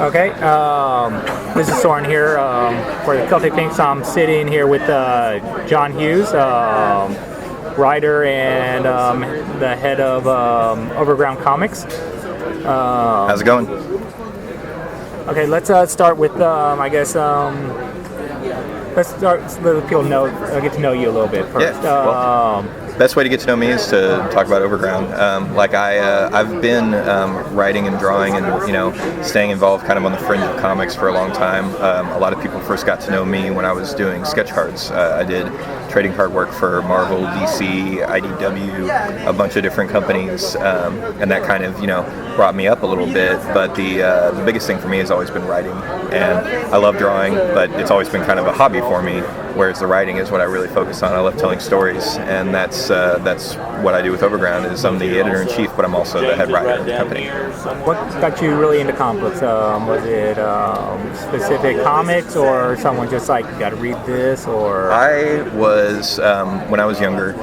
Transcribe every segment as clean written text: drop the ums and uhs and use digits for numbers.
Okay, this is Soren here for the Celtic Pinks. I'm sitting here with Jon Hughes, writer and the head of Overground Comics. How's it going? Okay, let's start with, let's start so that people get to know you a little bit first. Yeah. Best way to get to know me is to talk about Overground. I've been writing and drawing and staying involved kind of on the fringe of comics for a long time. A lot of people first got to know me when I was doing sketch cards. I did trading card work for Marvel, DC, IDW, a bunch of different companies, and that kind of brought me up a little bit. But the biggest thing for me has always been writing, and I love drawing, but it's always been kind of a hobby for me. Whereas the writing is what I really focus on. I love telling stories, and that's what I do with Overground. Is I'm the editor-in-chief, but I'm also the head writer of the company. What got you really into comic books? Was it specific comics, or someone just like, you got to read this? Or I was when I was younger.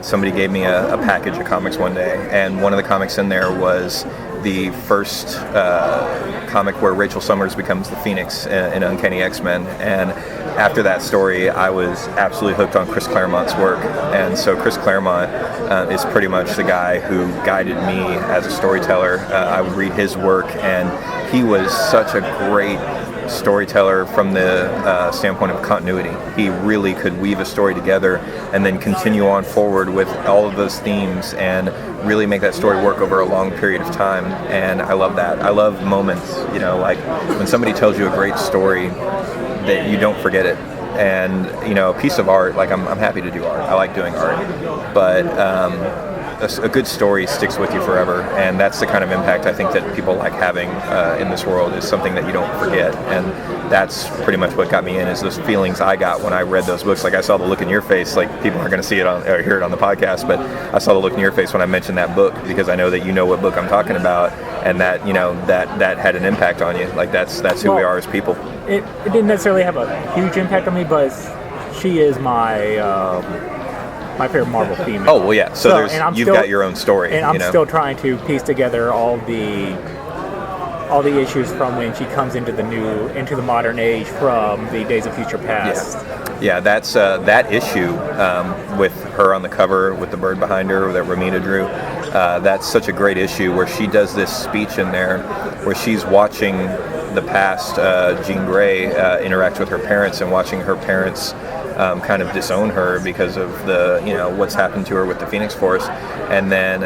Somebody gave me a package of comics one day, and one of the comics in there was the first comic where Rachel Summers becomes the Phoenix in Uncanny X-Men. And after that story, I was absolutely hooked on Chris Claremont's work. And so Chris Claremont is pretty much the guy who guided me as a storyteller. I would read his work, and he was such a great storyteller from the standpoint of continuity. He really could weave a story together and then continue on forward with all of those themes and really make that story work over a long period of time. And I love that. I love moments, like when somebody tells you a great story that you don't forget it. And a piece of art, like I'm happy to do art. I like doing art, but a good story sticks with you forever, and that's the kind of impact I think that people like having in this world, is something that you don't forget. And that's pretty much what got me in, is those feelings I got when I read those books. Like, I saw the look in your face, like people aren't going to see it or hear it on the podcast, but I saw the look in your face when I mentioned that book, because I know that you know what book I'm talking about, and that that had an impact on you. Like, that's who we are as people. It didn't necessarily have a huge impact on me, but she is my favorite Marvel female. Oh, well, yeah. So you've got your own story. And I'm still trying to piece together all the issues from when she comes into the modern age from the Days of Future Past. Yeah, that's that issue with her on the cover with the bird behind her that Romina drew. That's such a great issue where she does this speech in there where she's watching the past Jean Grey interact with her parents, and watching her parents kind of disown her because of the what's happened to her with the Phoenix Force. And then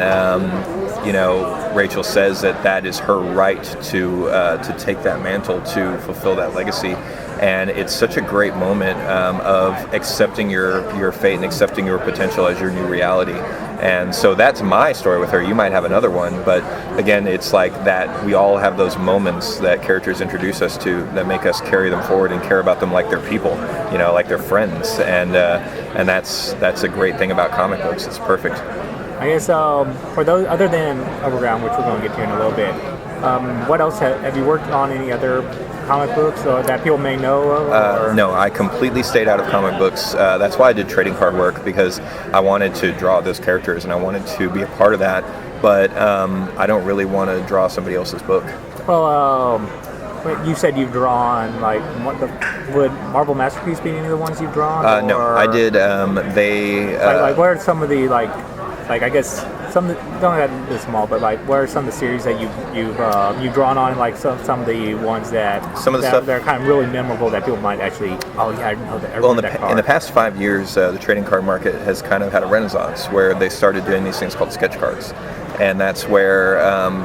Rachel says that is her right to take that mantle, to fulfill that legacy. And it's such a great moment of accepting your fate and accepting your potential as your new reality. And so that's my story with her. You might have another one, but again, it's like that we all have those moments that characters introduce us to that make us carry them forward and care about them like they're people, like they're friends. And that's a great thing about comic books. It's perfect. I guess for those other than Overground, which we're going to get to in a little bit, what else have you worked on? Any other comic books that people may know of? No, I completely stayed out of comic books. That's why I did trading card work, because I wanted to draw those characters and I wanted to be a part of that. But I don't really want to draw somebody else's book. Well, you said you've drawn, would Marvel Masterpiece be any of the ones you've drawn? No, I did. What are some of the I guess some don't have this small, but what are some of the series that you've drawn on? Like some of the ones that they're kind of really memorable that people might actually, I know that. Well, in the past 5 years, the trading card market has kind of had a renaissance where they started doing these things called sketch cards. And that's where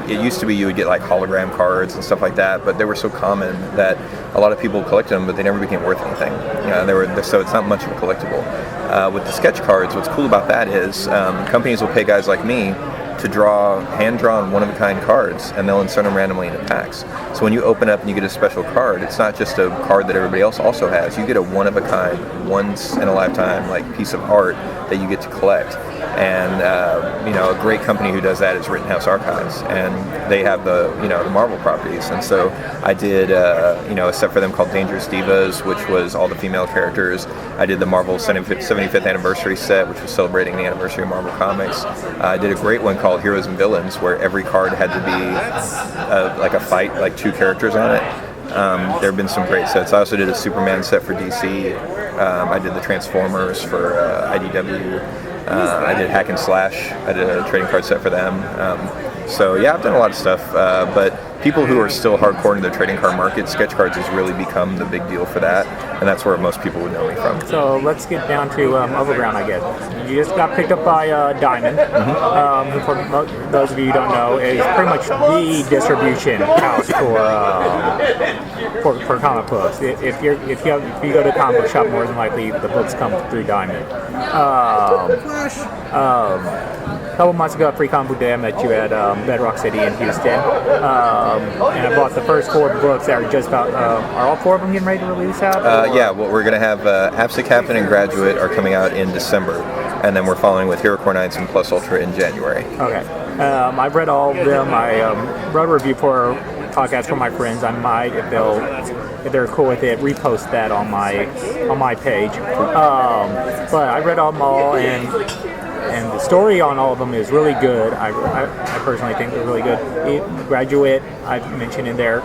it used to be you would get like hologram cards and stuff like that, but they were so common that a lot of people collected them, but they never became worth anything. So it's not much of a collectible. With the sketch cards, what's cool about that is companies will pay guys like me to draw hand-drawn one-of-a-kind cards, and they'll insert them randomly into packs. So when you open up and you get a special card, it's not just a card that everybody else also has. You get a one-of-a-kind, once-in-a-lifetime piece of art that you get to collect. And a great company who does that is Rittenhouse Archives, and they have the Marvel properties. And so I did a set for them called Dangerous Divas, which was all the female characters. I did the Marvel 75th anniversary set, which was celebrating the anniversary of Marvel Comics. I did a great one called Heroes and Villains, where every card had to be like a fight, like 2 characters on it. There have been some great sets. I also did a Superman set for DC. I did the Transformers for IDW. I did Hack and Slash. I did a trading card set for them. So yeah, I've done a lot of stuff. But people who are still hardcore into the trading card market, sketch cards has really become the big deal for that, and that's where most people would know me from. So let's get down to Overground, I guess. You just got picked up by Diamond, who for those of you who don't know, is pretty much the distribution house for comic books. If you go to a comic book shop, more than likely the books come through Diamond. A couple months ago at Free Comic Book Day, I met you at Bedrock City in Houston, and I bought the first 4 books that are just about. Are all 4 of them getting ready to release out? Yeah, well, we're going to have Absent Captain and Graduate are coming out in December, and then we're following with Hero Core 9s and Plus Ultra in January. Okay, I've read all of them. I wrote a review for podcast for my friends. I might, if they're cool with it, repost that on my page. But I read them all, and the story on all of them is really good. I personally think they're really good. Graduate, I've mentioned in there.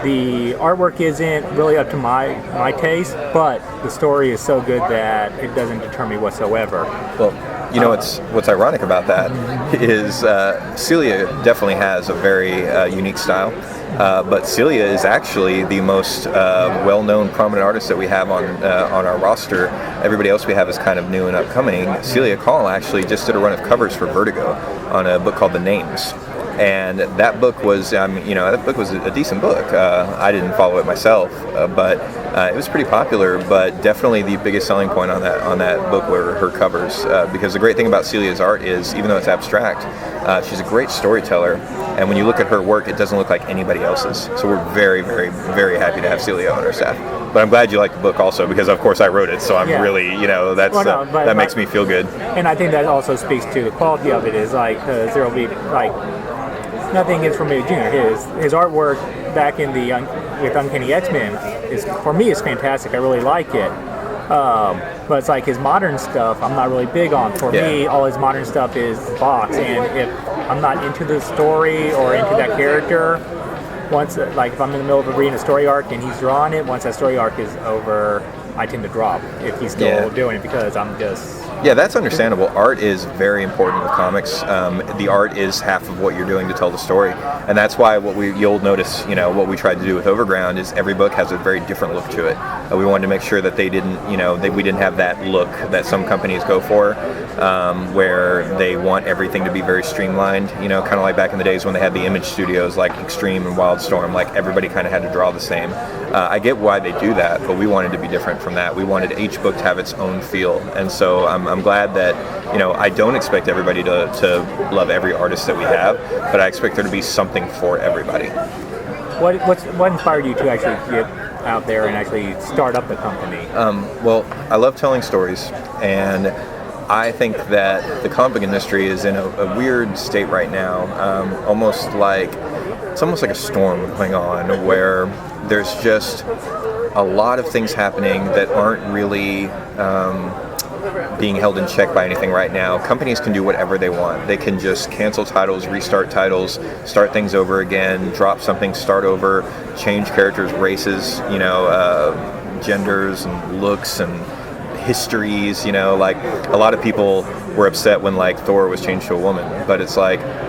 The artwork isn't really up to my taste, but the story is so good that it doesn't deter me whatsoever. Well, what's ironic about that is Celia definitely has a very unique style. But Celia is actually the most well-known prominent artist that we have on our roster. Everybody else we have is kind of new and upcoming. Celia Call actually just did a run of covers for Vertigo on a book called The Names. And that book was, that book was a decent book. I didn't follow it myself, but it was pretty popular. But definitely the biggest selling point on that book were her covers. Because the great thing about Celia's art is, even though it's abstract, she's a great storyteller. And when you look at her work, it doesn't look like anybody else's. So we're very, very, very happy to have Celia on our staff. But I'm glad you like the book also, because of course I wrote it. So I'm really, that makes me feel good. And I think that also speaks to the quality of it. Is like, because there will be nothing against Romita Jr. His artwork back in with Uncanny X-Men is fantastic. I really like it. But it's like his modern stuff I'm not really big on. For me, all his modern stuff is box, and if I'm not into the story or into that character, once if I'm in the middle of reading a story arc and he's drawing it, once that story arc is over, I tend to drop if he's still doing it, because I'm just... Yeah, that's understandable. Art is very important with comics. The art is half of what you're doing to tell the story, and that's why you'll notice, what we tried to do with Overground is every book has a very different look to it. We wanted to make sure that they didn't, we didn't have that look that some companies go for, where they want everything to be very streamlined. Kind of like back in the days when they had the image studios like Extreme and Wildstorm, like everybody kind of had to draw the same. I get why they do that, but we wanted to be different from that. We wanted each book to have its own feel, and so I'm glad that I don't expect everybody to love every artist that we have, but I expect there to be something for everybody. What inspired you to actually get out there and actually start up the company? Well, I love telling stories, and I think that the comic book industry is in a weird state right now, it's almost like a storm going on, where there's just a lot of things happening that aren't really being held in check by anything right now. Companies can do whatever they want. They can just cancel titles, restart titles, start things over again, drop something, start over, change characters, races, genders and looks and histories. A lot of people were upset when Thor was changed to a woman, but it's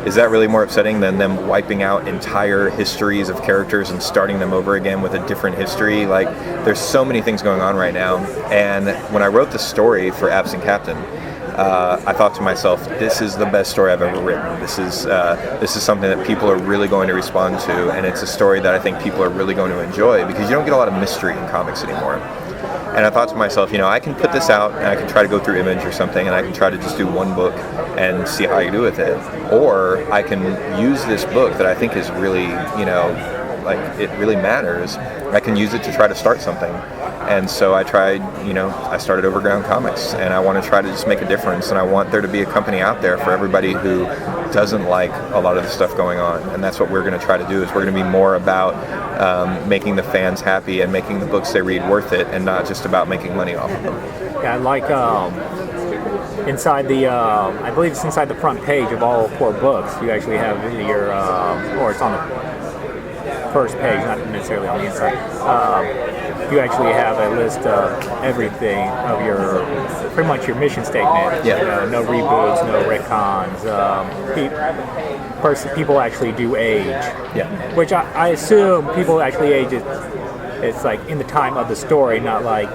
is that really more upsetting than them wiping out entire histories of characters and starting them over again with a different history? There's so many things going on right now, and when I wrote the story for Absent Captain, I thought to myself, this is the best story I've ever written. This is something that people are really going to respond to, and it's a story that I think people are really going to enjoy, because you don't get a lot of mystery in comics anymore. And I thought to myself, I can put this out and I can try to go through Image or something, and I can try to just do one book and see how I do with it. Or I can use this book that I think is really, it really matters. I can use it to try to start something. And so I started Overground Comics, and I want to try to just make a difference, and I want there to be a company out there for everybody who doesn't like a lot of the stuff going on. And that's what we're going to try to do, is we're going to be more about making the fans happy and making the books they read worth it, and not just about making money off of them. Yeah, like inside the, I believe it's inside the front page of all 4 books, you actually have your, or it's on the first page, not necessarily on the inside. You actually have a list of everything of your, pretty much your mission statement. Yeah. No reboots, no retcons. People actually do age. Yeah. Which I assume people actually age it's like in the time of the story, not like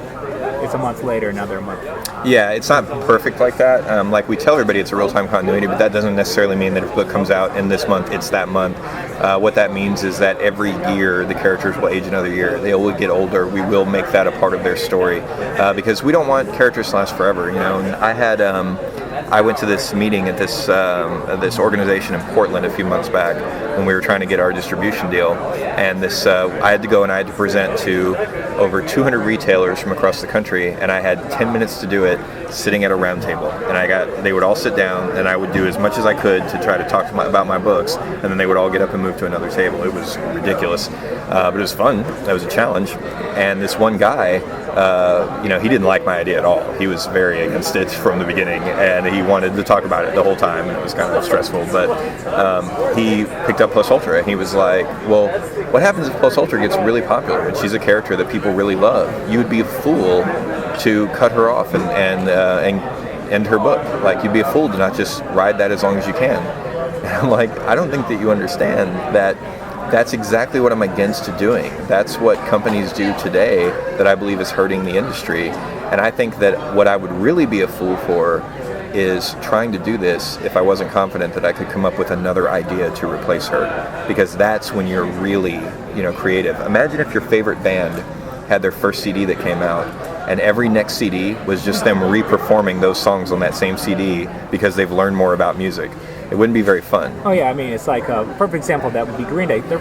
it's a month later, another month. Yeah, it's not perfect like that. Like we tell everybody it's a real-time continuity, but that doesn't necessarily mean that if a book comes out in this month, it's that month. What that means is that every year the characters will age another year. They will get older. We will make that a part of their story because we don't want characters to last forever. And I went to this meeting at this organization in Portland a few months back when we were trying to get our distribution deal, and I had to go and I had to present to over 200 retailers from across the country, and I had 10 minutes to do it sitting at a round table, and they would all sit down, and I would do as much as I could to try to talk about my books, and then they would all get up and move to another table. It was ridiculous, but it was fun. That was a challenge. And this one guy, he didn't like my idea at all. He was very against it from the beginning, and he wanted to talk about it the whole time, and it was kind of stressful. But he picked up Plus Ultra, and he was like, well, what happens if Plus Ultra gets really popular, and she's a character that people really love? You would be a fool to cut her off and end her book. Like, you'd be a fool to not just ride that as long as you can. And I'm like, I don't think that you understand that that's exactly what I'm against doing. That's what companies do today that I believe is hurting the industry. And I think that what I would really be a fool for is trying to do this if I wasn't confident that I could come up with another idea to replace her. Because that's when you're really, creative. Imagine if your favorite band had their first CD that came out, and every next CD was just them re-performing those songs on that same CD because they've learned more about music. It wouldn't be very fun. Oh yeah, I mean, it's like a perfect example of that would be Green Day. They're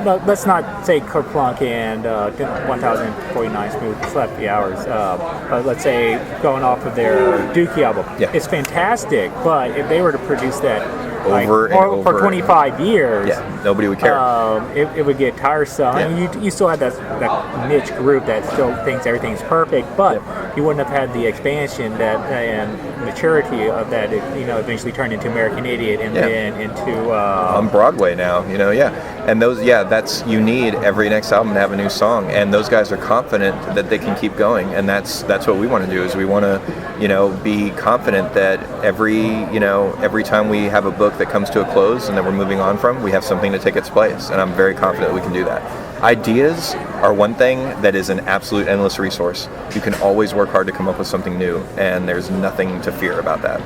let's not say Kerplunk and 1049 Smooth Slept the Hours, but let's say going off of their Dookie album. Yeah. It's fantastic, but if they were to produce that over for 25 years, yeah, nobody would care. It would get tiresome. Yeah. I mean, you still have that niche group that still thinks everything's perfect, but you wouldn't have had the expansion and maturity of that. Eventually turned into American Idiot and then into on Broadway now. And those, you need every next album to have a new song, and those guys are confident that they can keep going, and that's what we want to do. Is we want to be confident that every time we have a book that comes to a close and that we're moving on from, we have something to take its place, and I'm very confident we can do that. Ideas are one thing that is an absolute endless resource. You can always work hard to come up with something new, and there's nothing to fear about that.